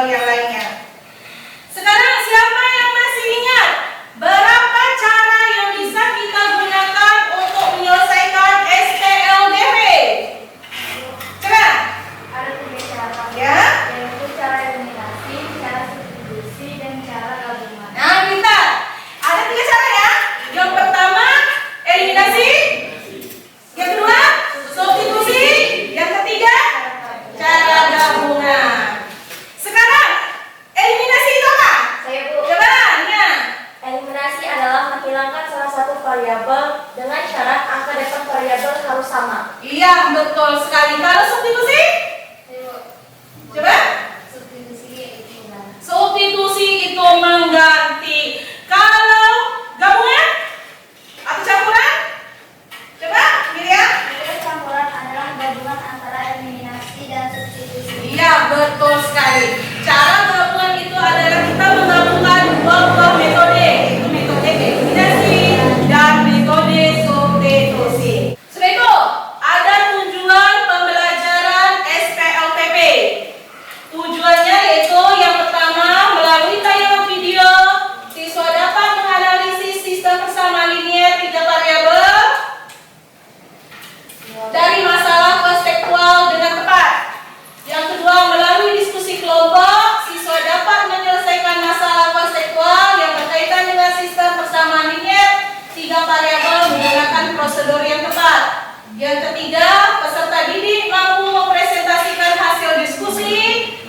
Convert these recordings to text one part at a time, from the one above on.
atau yang lainnya. Sekarang siapa yang masih ingat berapa cara yang bisa kita gunakan untuk menyelesaikan SPLDP? Coba. Ada 3 cara. Ya. Yaitu cara eliminasi, cara substitusi, dan cara gabungan. Nah, pintar. Ada 3 cara ya. Yang pertama eliminasi, yang kedua substitusi, yang ketiga cara gabungan. Sekarang eliminasi itu apa? Saya Bu. Coba, ya. Eliminasi adalah menghilangkan salah satu variabel dengan syarat angka depan variabel harus sama. Iya, betul sekali. Kalau substitusi? Coba. Substitusi itu mengganti. Kalau gabungan atau campuran? Coba, Miriam. Campuran adalah gabungan antara eliminasi dan substitusi. Iya, betul sekali. Cara gabungan itu adalah kita menggabungkan dua buah metode, yaitu metode eliminasi dan metode substitusi. Sudah itu, ada tujuan pembelajaran SPLTP. Tujuannya yaitu yang pertama, melalui tayangan video, siswa dapat menganalisis sistem persamaan linier 3 variabel dari masalah konseptual dengan tepat. Yang kedua, melalui diskusi kelompok, siswa dapat menyelesaikan masalah konseptual yang berkaitan dengan sistem persamaan linier 3 variabel menggunakan prosedur yang tepat. Yang ketiga, peserta didik mampu mempresentasikan hasil diskusi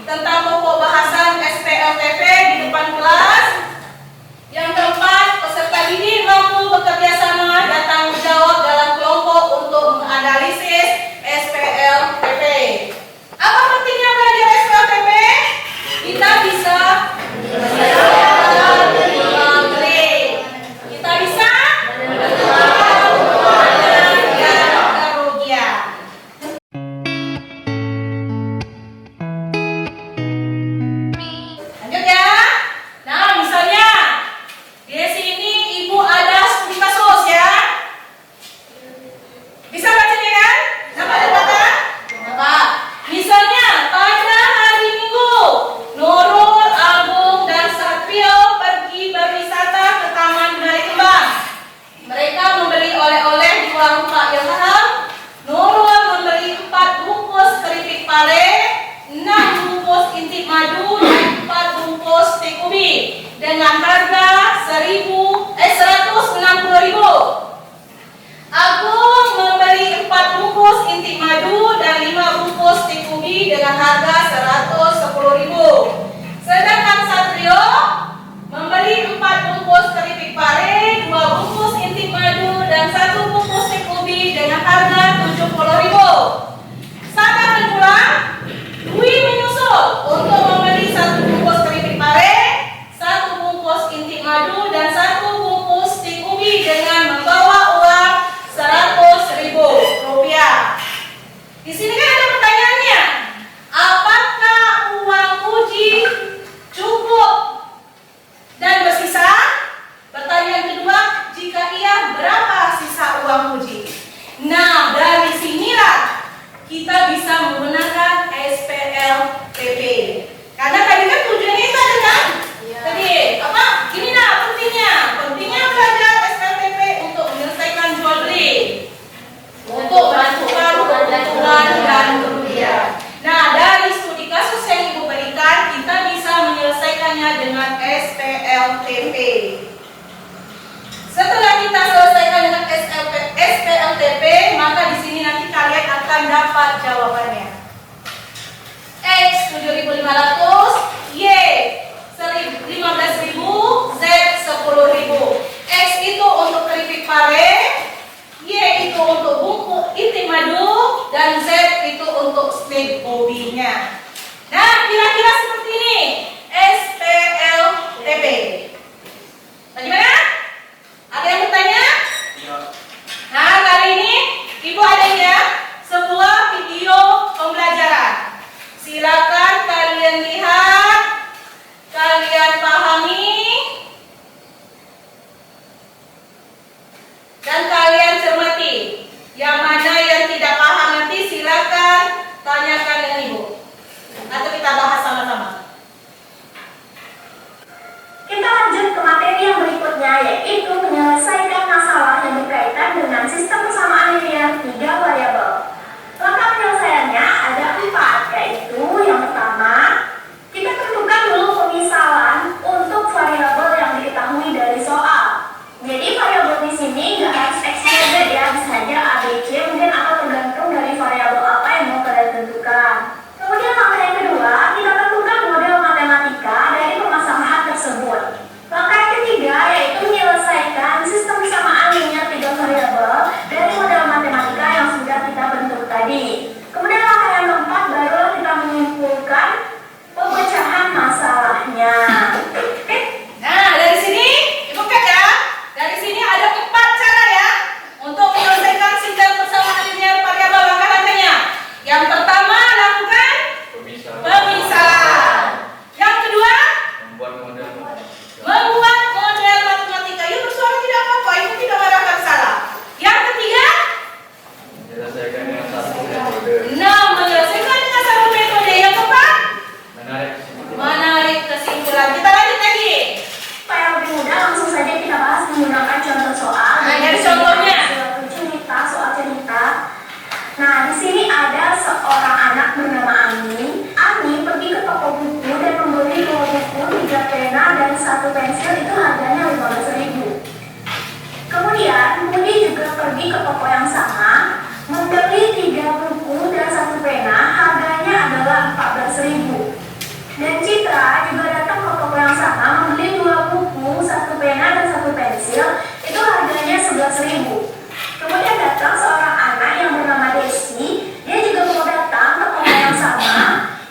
tentang pokok bahasan SPLTP di depan kelas. Yang keempat, peserta didik mampu bekerja sama dan tanggung jawab dalam kelompok untuk menganalisis SPLTP. Apa pentingnya belajar SPLTP? Kita bisa kita bisa lanjut ya. Nah, misalnya di sini ibu ada studi kasus ya. Bisa bacanya kan? Dapat dapat? Dapat. Misalnya pada hari Minggu, Nurul, Agung, dan Satrio pergi berwisata ke Taman Gunung Kembang. Mereka membeli oleh-oleh di warung Pak Ilham. Nurul membeli 4 bungkus keripik pare, 6 bungkus intik madu, dan 4 bungkus teh ubi dengan harga 160.000. Agung membeli 4 bungkus intik madu dan 5 bungkus teh ubi dengan harga 110.000. Sedangkan Satrio membeli 4 bungkus keripik pare, 2 bungkus intik madu dan 1 bungkus teh ubi dengan harga 70.000. Saat akan pulang, Dwi menyusul untuk membeli 1 bungkus keripik pare, 1 bungkus intik madu dan 1 bungkus teh ubi dengan membawa uang 100.000 rupiah. Di sini kan ada pertanyaannya, apakah uang uji cukup dan bersisa? Pertanyaan kedua, jika iya, berapa sisa uang uji? Nah, dari sinilah kita bisa menggunakan SPLTP. Karena tadi kan tujuannya itu ada kan? Iya. Tadi apa? Gini nah pentingnya. Pentingnya belajar SPLTP untuk menyelesaikan jual beli, untuk menentukan keuntungan dan kerugian. Nah, dari studi kasus yang ibu berikan, kita bisa menyelesaikannya dengan SPLTP. Setelah kita selesaikan dengan SPLTP, maka di sini nanti kalian akan dapat jawabannya. X 7.500, Y 15.000, Z 10.000. X itu untuk keripik pare, Y itu untuk bungkus intik madu, dan Z itu untuk steak ubinya. Nah, kira-kira seperti ini SPLTP. Bagaimana? Ada yang bertanya? Nah, kali ini ibu ada ya sebuah video pembelajaran. Silakan kalian lihat, kalian pahami, dan kalian cermati. Yang mana yang tidak paham nanti silakan tanyakan dengan ibu, atau kita bahas sama-sama. menyelesaikan masalah yang berkaitan dengan sistem persamaan linear 3 variabel. Langkah penyelesaiannya ada 4, yaitu yang pertama, kita tentukan dulu pemisalan untuk variabel yang diketahui dari soal. Jadi variabel di sini nggak harus X, Y, Z ya, bisa saja A, B, C, mungkin atau tergantung dari variabel apa yang mau kalian tentukan. Kemudian langkah yang kedua, kita tentukan model matematika dari permasalahan tersebut. Langkah yang ketiga yaitu menyelesaikan sistem persamaan linear 3 variabel dari model matematika yang sudah kita bentuk tadi. Kemudian langkah yang keempat baru kita menyimpulkan pemecahan masalahnya. Oke? Nah, dari sini Ibu Kat ya. Dari sini ada 4 cara ya untuk menyelesaikan sistem persamaan linear variabel. Langkah-langkahnya. Yang pertama, lakukan pemisahan. Yang kedua, membuat model matematika. Yuk bersuara tidak apa-apa, Ibu tidak akan salah. Yang ketiga, menyelesaikan dengan satu metode. menyelesaikan dengan satu metode. Yang keempat, menarik kesimpulan. Kita lanjut lagi. Supaya lebih mudah, langsung saja kita bahas menggunakan contoh soal. Nah, dari contohnya. Soal cerita. Nah, di sini ada seorang anak bernama Ani. Ani pergi ke toko buku dan membeli 2 buku, 3 pena, dan 1 pensil. Itu harganya 15.000. Kemudian, Budi juga pergi ke toko yang sama, membeli 3 buku dan 1 pena, harganya adalah 14.000. Dan Citra juga datang ke toko yang sama, membeli 2 buku, 1 pena, dan 1 pensil. Itu harganya 11.000. Kemudian datang seorang anak yang bernama Desi. Dia juga mau datang ke toko yang sama,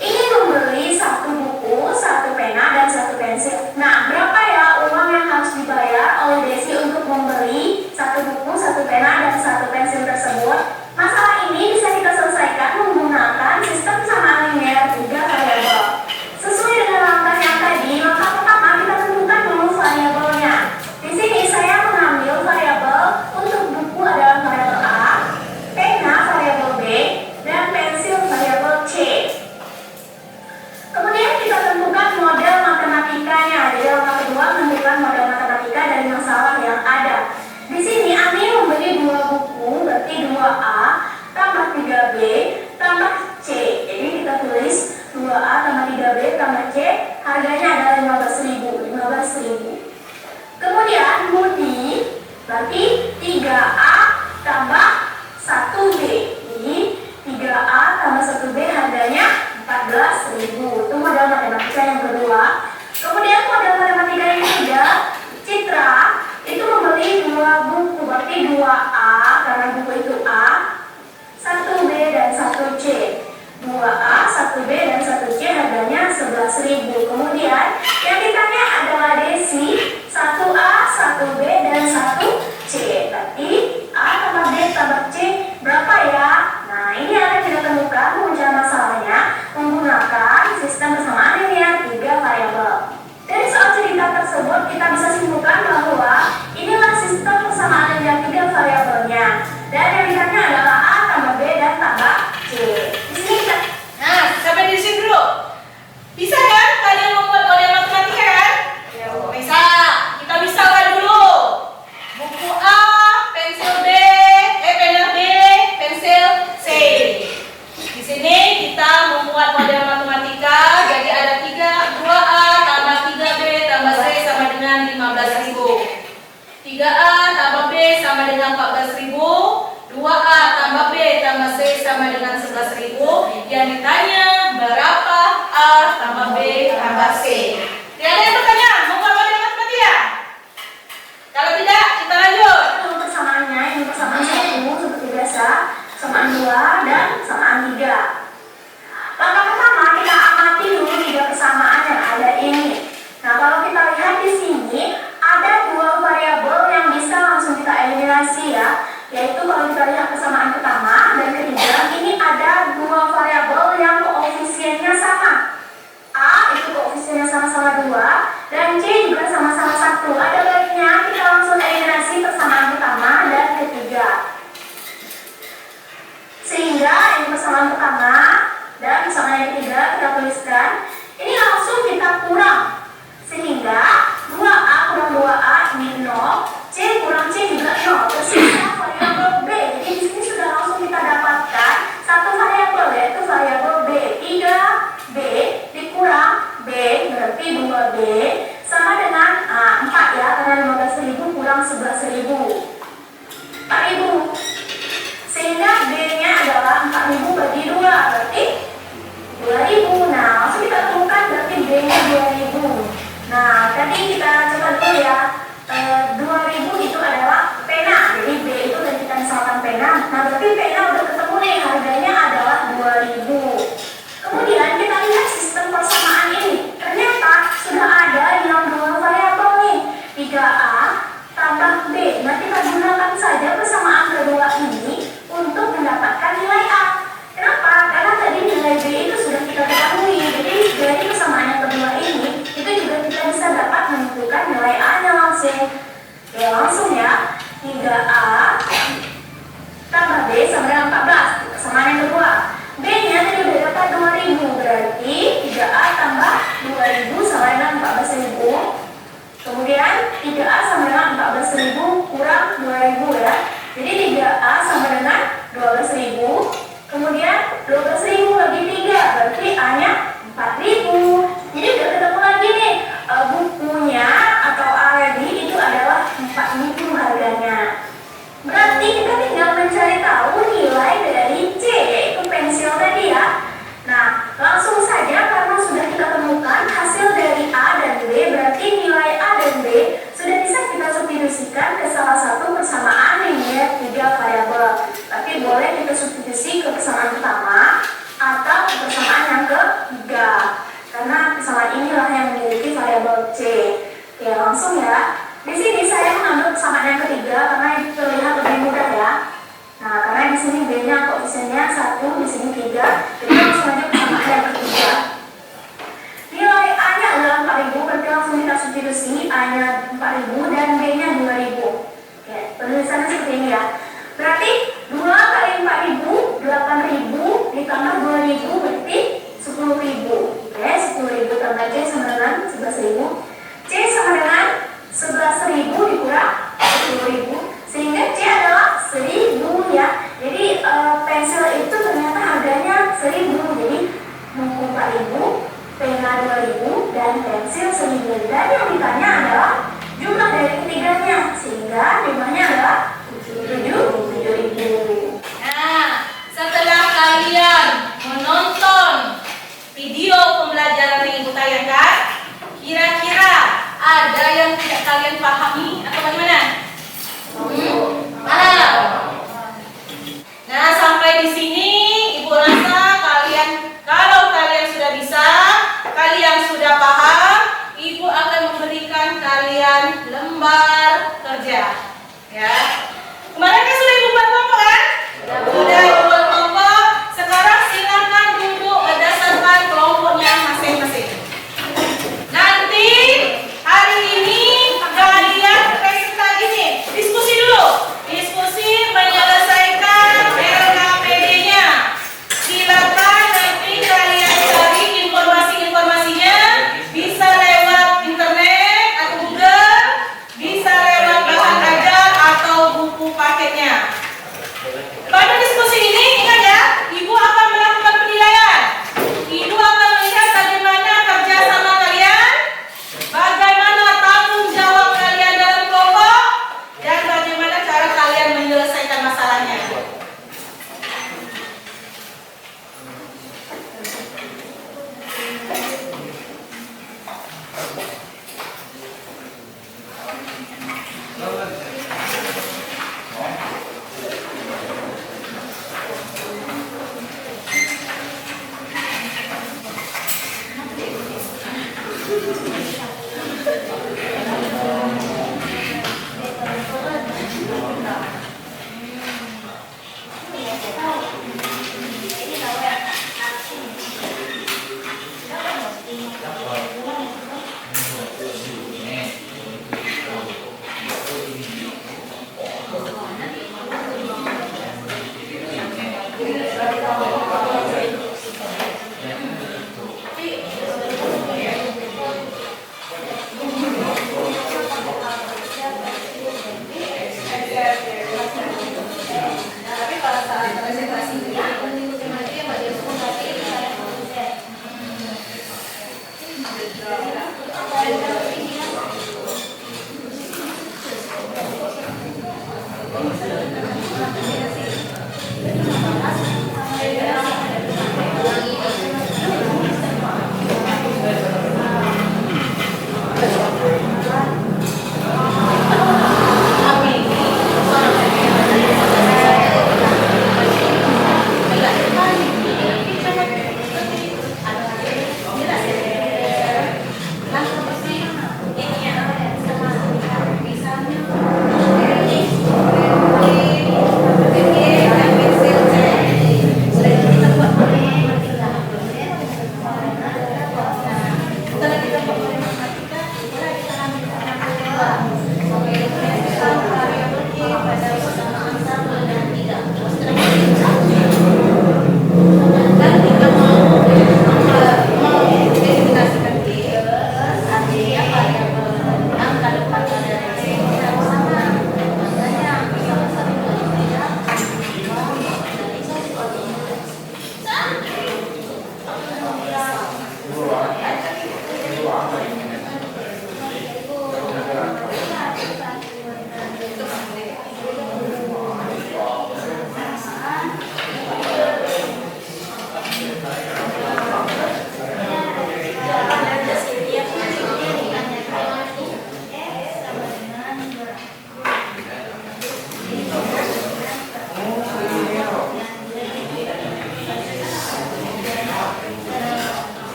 ingin membeli 1 buku, 1 pena, dan 1 pensil. Nah, berapa ya uang yang harus dibayar oleh Desi untuk membeli 1 buku, 1 pena, dan 1 pensil tersebut? Masalah ini bisa kita selesaikan menggunakan sistem persamaan linear 3 variabel. Sesuai dengan langkah yang tadi, langkah pertama kita tentukan dulu variabelnya. Di sini saya mengambil variabel untuk buku adalah variabel A, pena variabel B, dan pensil variabel C. Kemudian kita tentukan model matematikanya. Jadi langkah kedua menentukan model matematika dari masalah yang ada. Di sini Ani membeli 2 buku, berarti 2A tambah 3B tambah C. Jadi kita tulis 2A tambah 3B tambah C, harganya adalah 15.000. Kemudian Budi berarti 3A tambah 1B. Jadi 3A tambah 1B harganya 14.000. Itu model matematika yang kedua. Kemudian model matematika yang ketiga, Citra itu membeli 2 buku, berarti 2A karena buku itu A, 1B dan 1C. 2A, 1B dan 1C harganya 11.000. Kemudian yang ditanya adalah Desi, 1A, 1B dan 1C. Berarti A tambah B tambah C berapa ya? Nah, ini akan kita temukan pemecahan masalahnya menggunakan sistem persamaan linear 3 variabel. Dari soal cerita tersebut kita bisa simpulkan bahwa inilah sistem persamaan linear 3 variabelnya. Dan yang ditanya adalah A tambah B dan tambah C. Di sini kita Nah, sampai di sini dulu. Bisa kan kalian membuat model matematika kan? Ya, bisa. Kita misalkan dulu. Buku A, pensil B, pena B, pensil C. Di sini kita membuat model matematika. Jadi ada 2A tambah 3B tambah C sama dengan 15.000. 3A tambah B sama dengan 14.000. 2A tambah B tambah C sama dengan 11.000. Yang ditanya berapa A tambah B tambah C. Tidak ada yang bertanya? Membuat model matematika? Kalau tidak, kita lanjut. untuk persamaannya, ini persamaan 1 seperti biasa, persamaan 2 dan persamaan 3. Langkah pertama kita amati dulu 3 persamaan yang ada ini. Nah, kalau kita lihat di sini ada 2 variabel yang bisa langsung kita eliminasi ya. Yaitu kalau kita lihat persamaan pertama dan ketiga, ini ada 2 variabel yang koefisiennya sama. A itu koefisiennya sama-sama 2 dan C juga sama-sama 1. Ada baiknya kita langsung eliminasi persamaan pertama dan ketiga. Sehingga ini persamaan pertama dan persamaan yang ketiga kita tuliskan. Ini langsung kita kurang. Sehingga 2A kurang 2A ini 0, C kurang 0, tersisa variabel B. Jadi di sini sudah langsung kita dapatkan satu variabel, yaitu variabel B. 3B dikurang B berarti 2B sama dengan 4 ya, karena 15.000 kurang 11.000. 4.000. Sehingga B-nya adalah 4.000 bagi 2 berarti 2.000. Nah, langsung kita temukan berarti B-nya 2.000. Nah, tadi kita coba dulu ya. 2.000 itu adalah pena. Jadi B itu tadi kita misalkan pena. Nah, berarti pena udah ketemu nih, harganya adalah 2.000. Kemudian kita lihat sistem persamaan ini. Ternyata sudah ada yang dua variabel nih, 3A tambah B. Nah, kita gunakan saja persamaan kedua ini untuk mendapatkan nilai A. Kenapa? Karena tadi nilai B itu sudah kita ketahui. Jadi dari persamaan yang kedua ini itu juga kita bisa dapat menentukan nilai A-nya langsung. Ya, langsung ya. 3A tambah B sama dengan 14. Persamaan yang kedua. B-nya tadi udah dapat 2.000, berarti 3A tambah 2.000 sama dengan 14.000. Kemudian 3A sama dengan 14.000 kurang 2.000 ya. Jadi 3A sama dengan 12.000. Kemudian 12.000 bagi 3 berarti A-nya 4.000. Jadi udah ketemu lagi nih, bukunya atau A tadi itu adalah 4.000 harganya. Berarti kita tinggal mencari tahu nilai dari C, yaitu pensil tadi ya. Nah, langsung saja karena sudah kita temukan hasil dari A dan B, berarti nilai A dan B sudah bisa kita substitusikan ke salah satu persamaan linear 3 variabel. Tapi boleh kita substitusi ke persamaan pertama atau ke persamaan yang ketiga. Karena persamaan inilah yang memiliki variabel C. Oke, langsung ya. Di sini saya mengambil persamaan yang ketiga karena itu terlihat lebih mudah ya. Nah, karena di sini B-nya koefisiennya 1, di sini 3. Jadi langsung aja persamaan yang ketiga. Nilai A-nya adalah 4.000, berarti langsung kita substitusi A-nya 4.000 dan B-nya 2.000. Oke, penulisannya seperti ini ya. Berarti 2 kali 4.000, 8.000 ditambah 2.000 berarti 10.000. Oke, 10.000 tambah C sama dengan 11.000. C sama dengan 11.000 dikurang 10.000. Sehingga C adalah 1.000 ya. Jadi pensil itu ternyata harganya 1.000. Jadi buku 4.000, pena 2.000, dan pensil 1.000. Dan yang ditanya adalah jumlah dari ketiganya. Sehingga jumlahnya adalah 7.000. Nah, setelah kalian menonton video pembelajaran yang Ibu tayangkan, kira-kira ada yang tidak kalian pahami atau bagaimana? Nah, sampai di sini Ibu rasa kalau kalian sudah bisa, kalian sudah paham, Ibu akan memberikan kalian lembar kerja. Ya. Kemarin kan sudah Ibu buat kelompok kan? Sudah Ibu buat kelompok. Sekarang silakan duduk berdasarkan kelompoknya masing-masing. Nanti hari ini kalian diskusi dulu. Diskusi menyelesaikan LKPD-nya. Silakan nanti kalian cari informasi-informasinya, bisa lewat internet atau Google, bisa lewat bahan ajar atau buku paketnya. Pada diskusi ini ingat ya, Ibu akan melakukan penilaian. Ibu akan melihat bagaimana kerjasama kalian, bagaimana tanggung jawab kalian dalam kelompok, dan bagaimana cara kalian menyelesaikan masalahnya.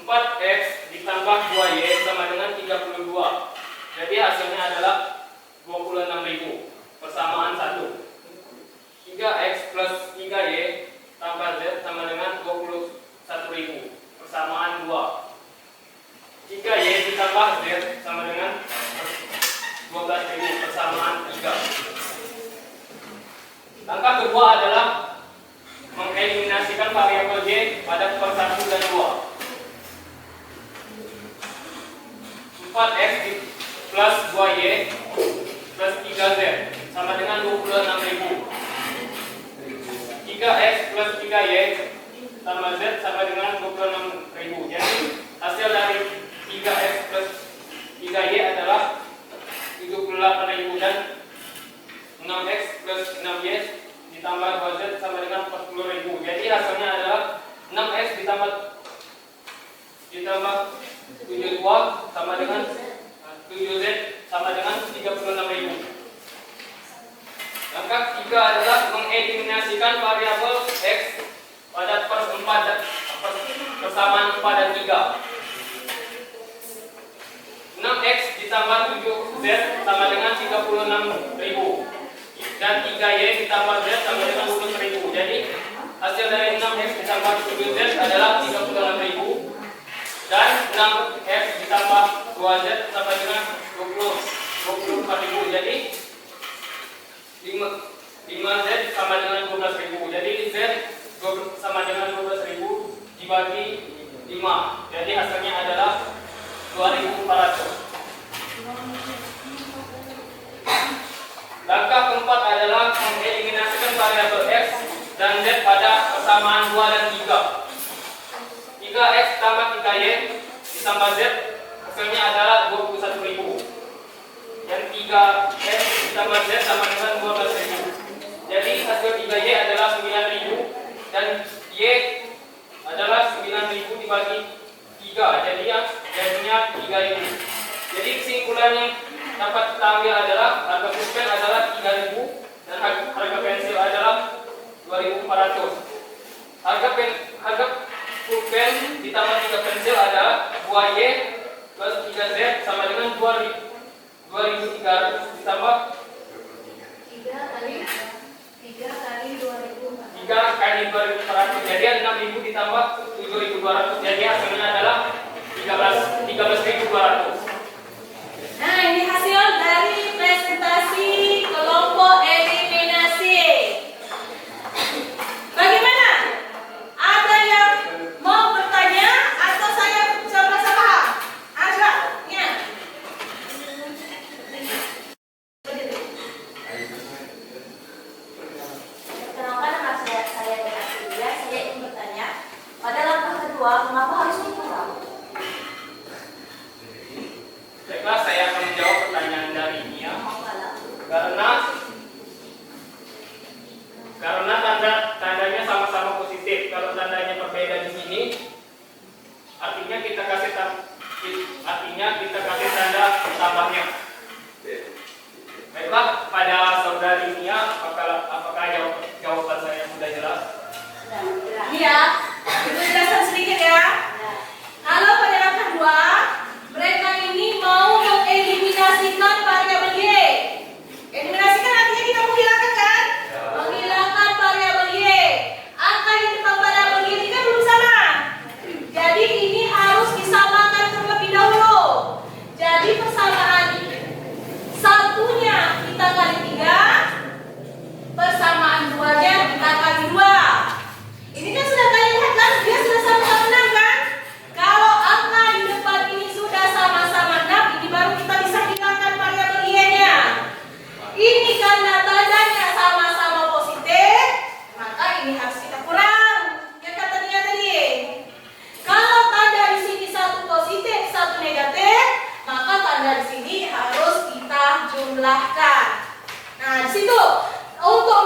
4x ditambah 2y sama dengan 32. Jadi hasilnya adalah 26.000. Persamaan 1. 3x plus 3y tambah z sama dengan 21.000. Persamaan 2. 3y ditambah z sama dengan 12.000. Persamaan 3. Langkah kedua adalah mengeliminasikan variabel y pada per 1 dan 2. 4x plus 2y plus 3z sama dengan 26.000. 3x plus 3y tambah z sama dengan 26.000. Jadi hasil dari 3x plus 3y adalah 78.000 dan 6x plus 6y ditambah 2z sama dengan 40.000. Jadi hasilnya adalah 6x ditambah 72 sama dengan 7z sama dengan 36.000. Langkah 3 adalah mengeliminasikan variabel x pada persamaan 4 dan 3. 6x ditambah 7z sama dengan 36.000 dan 3y ditambah z sama dengan 20.000. Jadi hasil dari 6x ditambah 7z adalah 36.000 dan 6x ditambah 2z sama dengan 24.000. Jadi 5z sama dengan 12.000. Jadi z sama dengan 12.000 dibagi 5. Jadi hasilnya adalah 2.400. Langkah keempat adalah mengeliminasikan variabel x dan z pada persamaan 2 dan 3. 3x tambah 3y ditambah z hasilnya adalah 21.000. Dan 3x ditambah z sama dengan 12.000. Jadi hasil 3y adalah 9.000 dan y adalah 9.000 dibagi 3. Jadi jadinya 3.000. Jadi kesimpulan yang dapat kita ambil adalah harga pulpen adalah 3.000 dan harga pensil adalah 2.400. Harga pulpen ditambah 3 pensil adalah 2y plus 3z sama dengan 2.300 ditambah 3 kali 2.400. 3 kali 2.400. Jadi 6.000 ditambah 7.200. Jadi hasilnya adalah 13.200. Nah, ini hasil dari presentasi kelompok eliminasi. Bagaimana? Ada yang mau bertanya atau saya coba paham? Ada? Ya. Kenapa nama saya dengan Julia? Saya ingin bertanya, pada langkah kedua, mengapa harus dikurang? Baiklah, saya akan menjawab pertanyaan dari Nia. Karena tandanya sama-sama positif. Kalau tandanya berbeda di sini, artinya kita kasih tanda tambahnya. Baiklah, pada saudari Nia, apakah jawaban saya sudah jelas? Iya. Itu jelaskan sedikit ya. Kalau pada langkah kedua, mereka ini mau mengeliminasikan variabel y. Eliminasikan artinya kita menghilangkan kan? Menghilangkan variabel y. Angka di depan variabel y ini kan belum sama. Jadi ini harus disamakan terlebih dahulu. Jadi persamaan satunya kita kali 3, persamaan 2-nya kita kali 2. Ini kan sudah kalian lihat kan? Dia sudah sama-sama 6 kan? Kalau angka di depan ini sudah sama-sama 6, ini baru kita bisa hilangkan variabel y-nya. Ini karena tandanya sama-sama positif, maka ini harus kita kurang. Yang kata dia tadi. Kalau tanda di sini satu positif, satu negatif, maka tanda di sini harus kita jumlahkan. Nah, di situ untuk